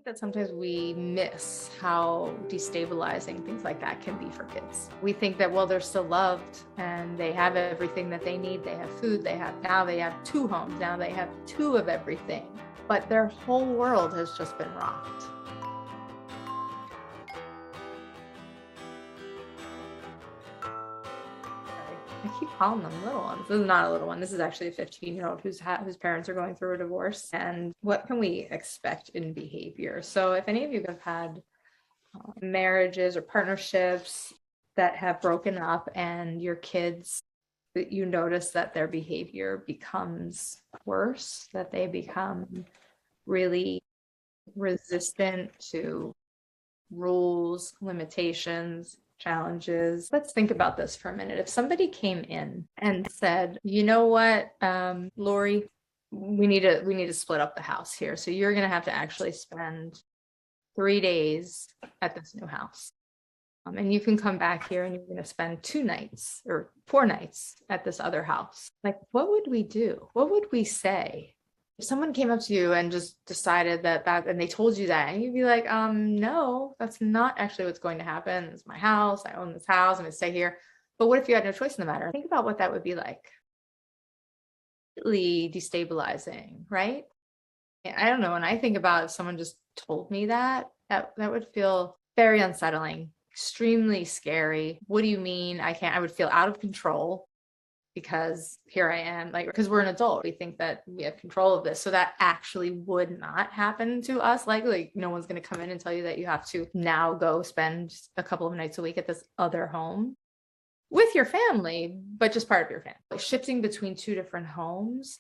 That sometimes we miss how destabilizing things like that can be for kids. We think that, well, they're still loved and they have everything that they need. They have food, they have two homes, now they have two of everything. But their whole world has just been rocked. I keep calling them little ones. This is not a little one. This is actually a 15-year-old whose parents are going through a divorce. And what can we expect in behavior? So if any of you have had marriages or partnerships that have broken up and your kids, that you notice that their behavior becomes worse, that they become really resistant to rules, limitations, challenges. Let's think about this for a minute. If somebody came in and said, you know what, Lori, we need to split up the house here. So you're going to have to actually spend 3 days at this new house. And you can come back here and you're going to spend 2 nights or 4 nights at this other house. Like, what would we do? What would we say? If someone came up to you and just decided that and they told you that, and you'd be like, no, that's not actually what's going to happen. It's my house. I own this house. I'm going to stay here. But what if you had no choice in the matter? Think about what that would be like. Really destabilizing, right? I don't know. When I think about if someone just told me that would feel very unsettling, extremely scary. What do you mean? I would feel out of control. Because here I am, because we're an adult, we think that we have control of this. So that actually would not happen to us. Like no one's going to come in and tell you that you have to now go spend a couple of nights a week at this other home with your family, but just part of your family. Shifting between 2 different homes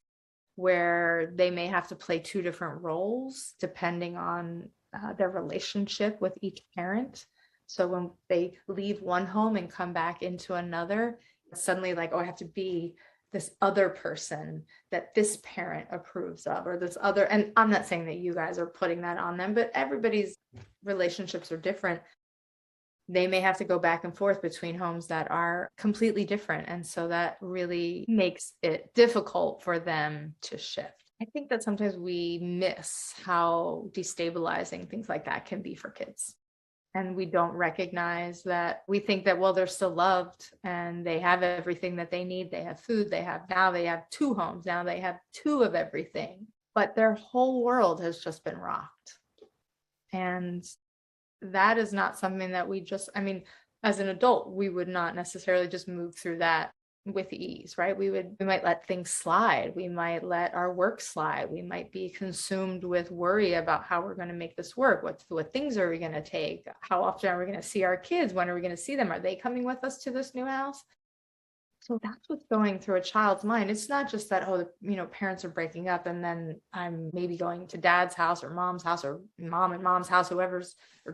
where they may have to play 2 different roles depending on their relationship with each parent. So when they leave one home and come back into another, suddenly like, oh, I have to be this other person that this parent approves of, or this other, and I'm not saying that you guys are putting that on them, but everybody's relationships are different. They may have to go back and forth between homes that are completely different. And so that really makes it difficult for them to shift. I think that sometimes we miss how destabilizing things like that can be for kids. And we don't recognize that. We think that, well, they're still loved and they have everything that they need. They have food, they have 2 homes, now they have 2 of everything. But their whole world has just been rocked. And that is not something that as an adult, we would not necessarily just move through that with ease, right? We might let things slide. We might let our work slide. We might be consumed with worry about how we're going to make this work. What things are we going to take? How often are we going to see our kids? When are we going to see them? Are they coming with us to this new house? So that's what's going through a child's mind. It's not just that, parents are breaking up and then I'm maybe going to dad's house or mom's house or mom and mom's house, or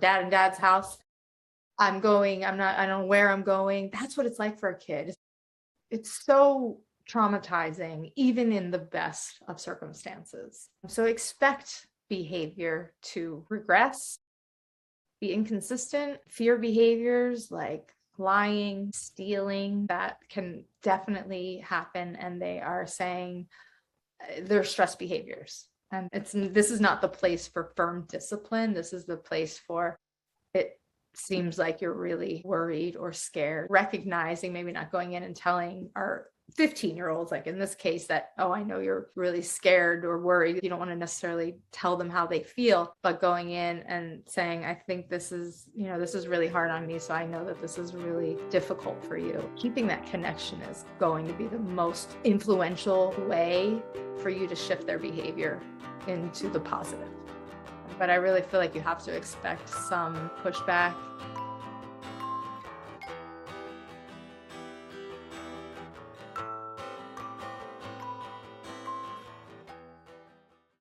dad and dad's house. I don't know where I'm going. That's what it's like for a kid. It's so traumatizing, even in the best of circumstances. So expect behavior to regress, be inconsistent, fear behaviors like lying, stealing, that can definitely happen. And they are saying they're stress behaviors. And this is not the place for firm discipline. This is the place for it. Seems like you're really worried or scared, recognizing, maybe not going in and telling our 15-year-olds, like in this case, that, oh, I know you're really scared or worried. You don't want to necessarily tell them how they feel, but going in and saying, I think this is really hard on me. So I know that this is really difficult for you. Keeping that connection is going to be the most influential way for you to shift their behavior into the positive. But I really feel like you have to expect some pushback